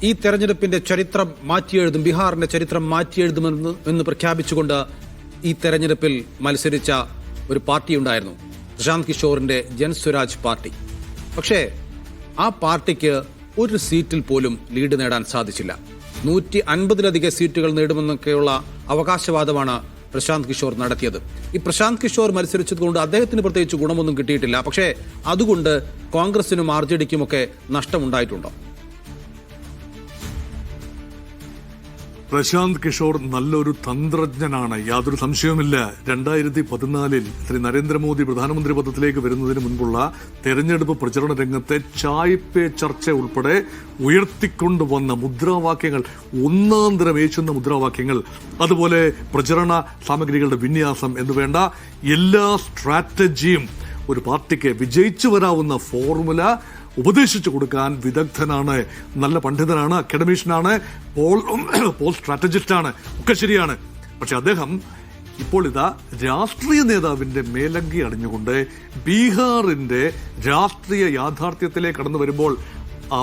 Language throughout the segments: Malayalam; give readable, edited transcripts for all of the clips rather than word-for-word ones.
ഈ തെരഞ്ഞെടുപ്പിന്റെ ചരിത്രം മാറ്റിയെഴുതും, ബീഹാറിന്റെ ചരിത്രം മാറ്റിയെഴുതുമെന്ന് പ്രഖ്യാപിച്ചുകൊണ്ട് ഈ തെരഞ്ഞെടുപ്പിൽ മത്സരിച്ച ഒരു പാർട്ടി ഉണ്ടായിരുന്നു, പ്രശാന്ത് കിഷോറിന്റെ ജൻസ്വരാജ് പാർട്ടി. പക്ഷേ ആ പാർട്ടിക്ക് ഒരു സീറ്റിൽ പോലും ലീഡ് നേടാൻ സാധിച്ചില്ല. 150-ലധികം സീറ്റുകൾ നേടുമെന്നൊക്കെയുള്ള അവകാശവാദമാണ് പ്രശാന്ത് കിഷോർ നടത്തിയത്. ഈ പ്രശാന്ത് കിഷോർ മത്സരിച്ചതുകൊണ്ട് അദ്ദേഹത്തിന് പ്രത്യേകിച്ച് ഗുണമൊന്നും കിട്ടിയിട്ടില്ല. പക്ഷേ അതുകൊണ്ട് കോൺഗ്രസിനും ആർ ജെ ഡിക്കുമൊക്കെ നഷ്ടമുണ്ടായിട്ടുണ്ടോ? പ്രശാന്ത് കിഷോർ നല്ലൊരു തന്ത്രജ്ഞനാണ്, യാതൊരു സംശയവുമില്ല. 2014 ശ്രീ നരേന്ദ്രമോദി പ്രധാനമന്ത്രി പദത്തിലേക്ക് വരുന്നതിന് മുൻപുള്ള തെരഞ്ഞെടുപ്പ് പ്രചരണ രംഗത്തെ ചായ് പേ ചർച്ച ഉൾപ്പെടെ ഉയർത്തിക്കൊണ്ടുവന്ന മുദ്രാവാക്യങ്ങൾ, ഒന്നാന്തരം ഏച്ചുന്ന മുദ്രാവാക്യങ്ങൾ, അതുപോലെ പ്രചരണ സാമഗ്രികളുടെ വിന്യാസം എന്നുവേണ്ട എല്ലാ സ്ട്രാറ്റജിയും ഒരു പാർട്ടിക്ക് വിജയിച്ചു വരാവുന്ന ഫോർമുല ഉപദേശിച്ചു കൊടുക്കാൻ വിദഗ്ധനാണ്, നല്ല പണ്ഡിതനാണ്, അക്കാഡമീഷ്യനാണ്, പോൾ സ്ട്രാറ്റജിസ്റ്റാണ്, ഒക്കെ ശരിയാണ്. പക്ഷെ അദ്ദേഹം ഇപ്പോൾ ഇതാ രാഷ്ട്രീയ നേതാവിന്റെ മേലങ്കി അണിഞ്ഞുകൊണ്ട് ബീഹാറിന്റെ രാഷ്ട്രീയ യാഥാർത്ഥ്യത്തിലേക്ക് കടന്നു വരുമ്പോൾ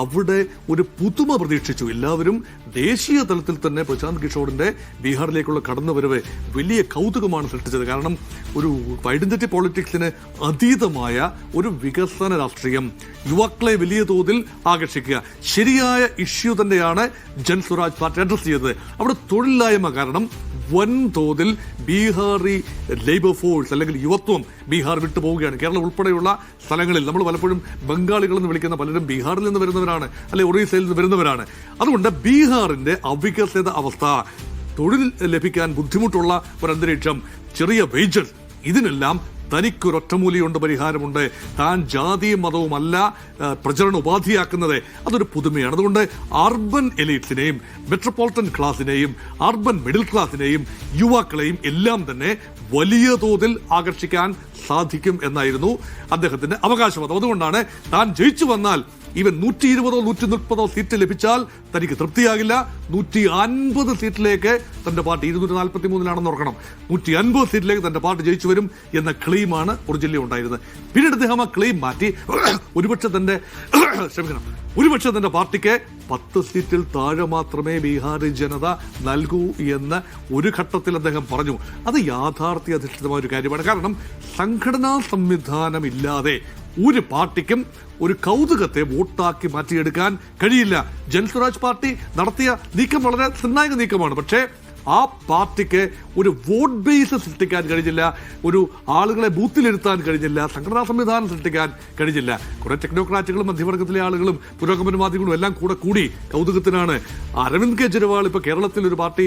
അവിടെ ഒരു പുതുമ പ്രതീക്ഷിച്ചു. എല്ലാവരും ദേശീയ തലത്തിൽ തന്നെ പ്രശാന്ത് കിഷോറിന്റെ ബീഹാറിലേക്കുള്ള കടന്നുവരവ് വലിയ കൗതുകമാണ് സൃഷ്ടിച്ചത്. കാരണം ഒരു ഐഡന്റിറ്റി പോളിറ്റിക്സിന് അതീതമായ ഒരു വികസന രാഷ്ട്രീയം, യുവാക്കളെ വലിയ തോതിൽ ആകർഷിക്കുക, ശരിയായ ഇഷ്യൂ തന്നെയാണ് ജൻസ്വരാജ് പാർട്ടി അഡ്രസ് ചെയ്തത്. അവിടെ തൊഴിലില്ലായ്മ കാരണം വൻതോതിൽ ബീഹാറി ലേബർ ഫോഴ്സ് അല്ലെങ്കിൽ യുവത്വം ബീഹാർ വിട്ടുപോവുകയാണ്. കേരളം ഉൾപ്പെടെയുള്ള സ്ഥലങ്ങളിൽ നമ്മൾ പലപ്പോഴും ബംഗാളികളെന്ന് വിളിക്കുന്ന പലരും ബീഹാറിൽ നിന്ന് വരുന്നവരാണ്, അല്ലെ ഒറീസയിൽ നിന്ന് വരുന്നവരാണ്. അതുകൊണ്ട് ബീഹാറിന്റെ അവികസിത അവസ്ഥ, തൊഴിൽ ലഭിക്കാൻ ബുദ്ധിമുട്ടുള്ള ഒരു അന്തരീക്ഷം, ചെറിയ വേജസ്, ഇതിനെല്ലാം തനിക്കൊരൊറ്റമൂലിയുണ്ട്, പരിഹാരമുണ്ട്. താൻ ജാതിയും മതവുമല്ല പ്രചരണ ഉപാധിയാക്കുന്നത്, അതൊരു പുതുമയാണ്. അതുകൊണ്ട് അർബൻ എലീറ്റ്സിനെയും മെട്രോപൊളിറ്റൻ ക്ലാസിനെയും അർബൻ മിഡിൽ ക്ലാസിനെയും യുവാക്കളെയും എല്ലാം തന്നെ വലിയ തോതിൽ ആകർഷിക്കാൻ സാധിക്കും എന്നായിരുന്നു അദ്ദേഹത്തിന്റെ അവകാശവാദം. അതുകൊണ്ടാണ് താൻ ജയിച്ചു വന്നാൽ ഈവൻ 120 130 സീറ്റ് ലഭിച്ചാൽ തനിക്ക് തൃപ്തിയാകില്ല, 150 സീറ്റിലേക്ക് തന്റെ പാർട്ടി 243 ഓർക്കണം, 150 സീറ്റിലേക്ക് തന്റെ പാർട്ടി ജയിച്ചു വരും എന്ന ക്ലെയിമാണ് ഒറിജിനലി ഉണ്ടായിരുന്നത്. പിന്നീട് അദ്ദേഹം ആ ക്ലെയിം മാറ്റി ഒരുപക്ഷെ തന്റെ പാർട്ടിക്ക് 10 സീറ്റിൽ താഴെ മാത്രമേ ബീഹാർ ജനത നൽകൂ എന്ന് ഒരു ഘട്ടത്തിൽ അദ്ദേഹം പറഞ്ഞു. അത് യാഥാർത്ഥ്യ അധിഷ്ഠിതമായ ഒരു കാര്യമാണ്. കാരണം സംഘടനാ സംവിധാനം ഇല്ലാതെ ഒരു പാർട്ടിക്കും ഒരു കൗതുകത്തെ വോട്ടാക്കി മാറ്റിയെടുക്കാൻ കഴിയില്ല. ജൻസ്വരാജ് പാർട്ടി നടത്തിയ നീക്കം വളരെ നിർണായക നീക്കമാണ്. പക്ഷേ ആ പാർട്ടിക്ക് ഒരു വോട്ട് ബേസ് സൃഷ്ടിക്കാൻ കഴിഞ്ഞില്ല, ഒരു ആളുകളെ ബൂത്തിലിരുത്താൻ കഴിഞ്ഞില്ല, സംഘടനാ സംവിധാനം സൃഷ്ടിക്കാൻ കഴിഞ്ഞില്ല. കുറെ ടെക്നോക്രാറ്റുകളും മധ്യവർഗത്തിലെ ആളുകളും പുരോഗമനവാദികളും എല്ലാം കൂടി കൗതുകത്തിനാണ്. അരവിന്ദ് കെജ്രിവാൾ ഇപ്പോൾ കേരളത്തിൽ ഒരു പാർട്ടി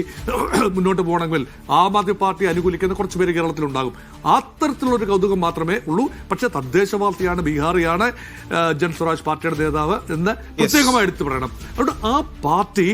മുന്നോട്ട് പോകണമെങ്കിൽ ആം ആദ്മി പാർട്ടി അനുകൂലിക്കുന്ന കുറച്ച് പേര് കേരളത്തിലുണ്ടാകും. അത്തരത്തിലുള്ള ഒരു കൗതുകം മാത്രമേ ഉള്ളൂ. പക്ഷേ തദ്ദേശവാസിയാണ്, ബീഹാറിയാണ് ജൻസ്വരാജ് പാർട്ടിയുടെ നേതാവ് എന്ന് പ്രത്യേകമായി എടുത്തു പറയണം. അതുകൊണ്ട് ആ പാർട്ടി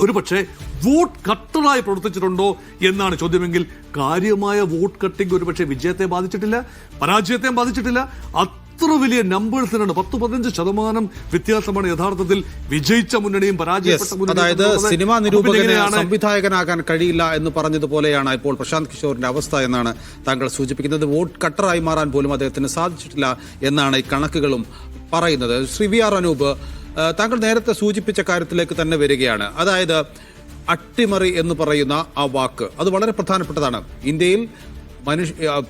ഒരുപക്ഷെ വോട്ട് കട്ടറായി പ്രവർത്തിച്ചിട്ടുണ്ടോ എന്നാണ് ചോദ്യമെങ്കിൽ കാര്യമായ വോട്ട് കട്ടിംഗ് ഒരുപക്ഷെ വിജയത്തെ ബാധിച്ചിട്ടില്ല, പരാജയത്തെയും ബാധിച്ചിട്ടില്ല. അത്ര വലിയ നമ്പേഴ്സിനാണ്, 10-15% വ്യത്യാസമാണ് യഥാർത്ഥത്തിൽ വിജയിച്ച മുന്നണിയും പരാജയപ്പെട്ട മുന്നണിയും. അതായത് സിനിമാ നിരൂപകന് സംവിധായകനാകാൻ കഴിയില്ല എന്ന് പറഞ്ഞതുപോലെയാണ് ഇപ്പോൾ പ്രശാന്ത് കിഷോറിന്റെ അവസ്ഥ എന്നാണ് താങ്കൾ സൂചിപ്പിക്കുന്നത്. വോട്ട് കട്ടറായി മാറാൻ പോലും അദ്ദേഹത്തിന് സാധിച്ചിട്ടില്ല എന്നാണ് ഈ കണക്കുകളും പറയുന്നത്. ശ്രീ വി ആർ അനൂപ്, താങ്കൾ നേരത്തെ സൂചിപ്പിച്ച കാര്യത്തിലേക്ക് തന്നെ വരികയാണ്. അതായത് അട്ടിമറി എന്ന് പറയുന്ന ആ വാക്ക് അത് വളരെ പ്രധാനപ്പെട്ടതാണ്. ഇന്ത്യയിൽ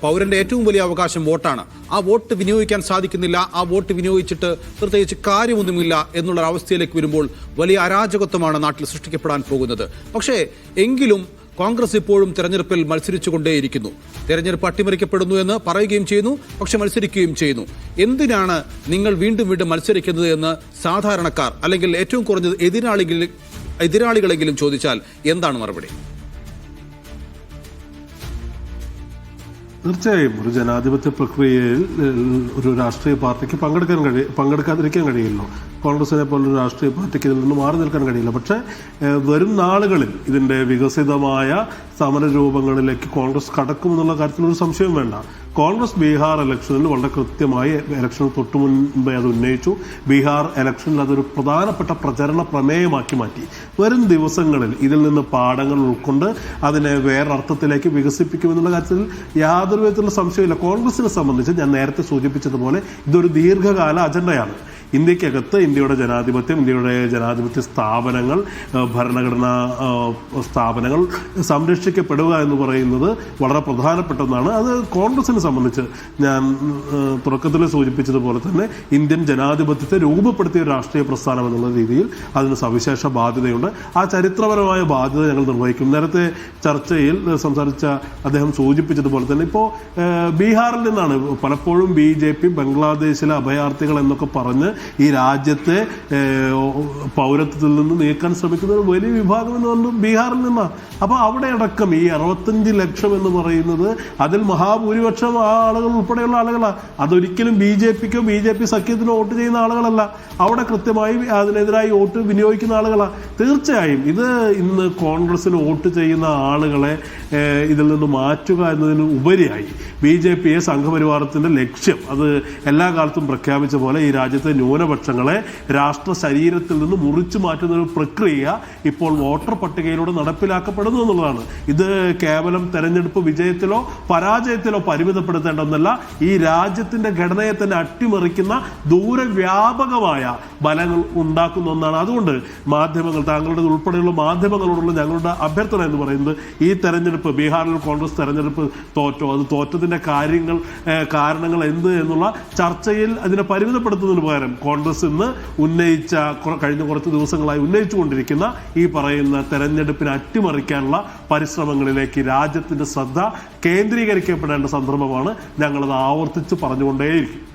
പൗരന്റെ ഏറ്റവും വലിയ അവകാശം വോട്ടാണ്. ആ വോട്ട് വിനിയോഗിക്കാൻ സാധിക്കുന്നില്ല, ആ വോട്ട് വിനിയോഗിച്ചിട്ട് പ്രത്യേകിച്ച് കാര്യമൊന്നുമില്ല എന്നുള്ള അവസ്ഥയിലേക്ക് വരുമ്പോൾ വലിയ അരാജകത്വമാണ് നാട്ടിൽ സൃഷ്ടിക്കപ്പെടാൻ പോകുന്നത്. പക്ഷേ എങ്കിലും കോൺഗ്രസ് ഇപ്പോഴും തെരഞ്ഞെടുപ്പിൽ മത്സരിച്ചുകൊണ്ടേയിരിക്കുന്നു. തെരഞ്ഞെടുപ്പ് അട്ടിമറിക്കപ്പെടുന്നു എന്ന് പറയുകയും ചെയ്യുന്നു, പക്ഷെ മത്സരിക്കുകയും ചെയ്യുന്നു. എന്തിനാണ് നിങ്ങൾ വീണ്ടും മത്സരിക്കുന്നത് എന്ന് സാധാരണക്കാർ അല്ലെങ്കിൽ ഏറ്റവും കുറഞ്ഞത് എതിരാളികളെങ്കിലും ചോദിച്ചാൽ എന്താണ് മറുപടി? തീർച്ചയായും ഒരു ജനാധിപത്യ പ്രക്രിയയിൽ ഒരു രാഷ്ട്രീയ പാർട്ടിക്ക് പങ്കെടുക്കാതിരിക്കാൻ കഴിയില്ല. കോൺഗ്രസിനെ പോലൊരു രാഷ്ട്രീയ പാർട്ടിക്ക് ഇതിൽ നിന്ന് മാറി നിൽക്കാൻ കഴിയില്ല. പക്ഷേ വരും നാളുകളിൽ ഇതിൻ്റെ വികസിതമായ സമരരൂപങ്ങളിലേക്ക് കോൺഗ്രസ് കടക്കുമെന്നുള്ള കാര്യത്തിൽ ഒരു സംശയവും വേണ്ട. കോൺഗ്രസ് ബീഹാർ ഇലക്ഷനിൽ വളരെ കൃത്യമായി ഇലക്ഷന് തൊട്ടു മുൻപേ അത് ഉന്നയിച്ചു. ബീഹാർ ഇലക്ഷനിൽ അതൊരു പ്രധാനപ്പെട്ട പ്രചരണ പ്രമേയമാക്കി മാറ്റി. വരും ദിവസങ്ങളിൽ ഇതിൽ നിന്ന് പാഠങ്ങൾ ഉൾക്കൊണ്ട് അതിനെ വേറൊരർത്ഥത്തിലേക്ക് വികസിപ്പിക്കുമെന്നുള്ള കാര്യത്തിൽ യാതൊരു വിധത്തിലുള്ള സംശയമില്ല. കോൺഗ്രസിനെ സംബന്ധിച്ച് ഞാൻ നേരത്തെ സൂചിപ്പിച്ചതുപോലെ ഇതൊരു ദീർഘകാല അജണ്ടയാണ്. ഇന്ത്യക്കകത്ത് ഇന്ത്യയുടെ ജനാധിപത്യം, ഇന്ത്യയുടെ ജനാധിപത്യ സ്ഥാപനങ്ങൾ, ഭരണഘടനാ സ്ഥാപനങ്ങൾ സംരക്ഷിക്കപ്പെടുക എന്ന് പറയുന്നത് വളരെ പ്രധാനപ്പെട്ട ഒന്നാണ്. അത് കോൺഗ്രസിനെ സംബന്ധിച്ച് ഞാൻ തുടക്കത്തിൽ സൂചിപ്പിച്ചതുപോലെ തന്നെ ഇന്ത്യൻ ജനാധിപത്യത്തെ രൂപപ്പെടുത്തിയ ഒരു രാഷ്ട്രീയ പ്രസ്ഥാനം എന്നുള്ള രീതിയിൽ അതിന് സവിശേഷ ബാധ്യതയുണ്ട്. ആ ചരിത്രപരമായ ബാധ്യത ഞങ്ങൾ നിർവഹിക്കും. നേരത്തെ ചർച്ചയിൽ സംസാരിച്ച അദ്ദേഹം സൂചിപ്പിച്ചതുപോലെ തന്നെ ഇപ്പോൾ ബീഹാറിൽ നിന്നാണ് പലപ്പോഴും BJP ബംഗ്ലാദേശിലെ അഭയാർത്ഥികൾ എന്നൊക്കെ പറഞ്ഞ് ഈ രാജ്യത്തെ പൗരത്വത്തിൽ നിന്ന് നീക്കാൻ ശ്രമിക്കുന്ന ഒരു വലിയ വിഭാഗം എന്ന് പറഞ്ഞാൽ ബീഹാറിൽ നിന്നാണ്. അപ്പോൾ അവിടെ അടക്കം ഈ 65 ലക്ഷം എന്ന് പറയുന്നത് അതിൽ മഹാഭൂരിപക്ഷം ആളുകൾ ഉൾപ്പെടെയുള്ള ആളുകളാണ്. അതൊരിക്കലും BJP സഖ്യത്തിന് വോട്ട് ചെയ്യുന്ന ആളുകളല്ല. അവിടെ കൃത്യമായി അതിനെതിരായി വോട്ട് വിനിയോഗിക്കുന്ന ആളുകളാണ്. തീർച്ചയായും ഇത് ഇന്ന് കോൺഗ്രസിന് വോട്ട് ചെയ്യുന്ന ആളുകളെ ഇതിൽ നിന്ന് മാറ്റുക എന്നതിന് ഉപരിയായി BJP സംഘപരിവാരത്തിന്റെ ലക്ഷ്യം അത് എല്ലാ കാലത്തും പ്രഖ്യാപിച്ച പോലെ ഈ രാജ്യത്തെ ന്യൂനപക്ഷങ്ങളെ രാഷ്ട്ര ശരീരത്തിൽ നിന്ന് മുറിച്ചു മാറ്റുന്ന ഒരു പ്രക്രിയ ഇപ്പോൾ വോട്ടർ പട്ടികയിലൂടെ നടപ്പിലാക്കപ്പെടുന്നു എന്നുള്ളതാണ്. ഇത് കേവലം തെരഞ്ഞെടുപ്പ് വിജയത്തിലോ പരാജയത്തിലോ പരിമിതപ്പെടുത്തേണ്ട ഒന്നല്ല. ഈ രാജ്യത്തിന്റെ ഘടനയെ തന്നെ അട്ടിമറിക്കുന്ന ദൂരവ്യാപകമായ ഫലങ്ങൾ ഉണ്ടാക്കുന്ന ഒന്നാണ്. അതുകൊണ്ട് മാധ്യമങ്ങൾ, താങ്കളുടെ ഉൾപ്പെടെയുള്ള മാധ്യമങ്ങളോടുള്ള ഞങ്ങളുടെ അഭ്യർത്ഥന എന്ന് പറയുന്നത് ഈ തെരഞ്ഞെടുപ്പ്, ബീഹാറിൽ കോൺഗ്രസ് തെരഞ്ഞെടുപ്പ് തോറ്റോ, അത് തോറ്റതിന്റെ കാരണങ്ങൾ എന്ത് എന്നുള്ള ചർച്ചയിൽ അതിനെ പരിമിതപ്പെടുത്തുന്നതിന് പകരം കോൺഗ്രസ് ഇന്ന് ഉന്നയിച്ച കഴിഞ്ഞ കുറച്ച് ദിവസങ്ങളായി ഉന്നയിച്ചുകൊണ്ടിരിക്കുന്ന ഈ പറയുന്ന തെരഞ്ഞെടുപ്പിനെ അട്ടിമറിക്കാനുള്ള പരിശ്രമങ്ങളിലേക്ക് രാജ്യത്തിന്റെ ശ്രദ്ധ കേന്ദ്രീകരിക്കപ്പെടേണ്ട സന്ദർഭമാണ്. ഞങ്ങളത് ആവർത്തിച്ച് പറഞ്ഞുകൊണ്ടേയിരിക്കും.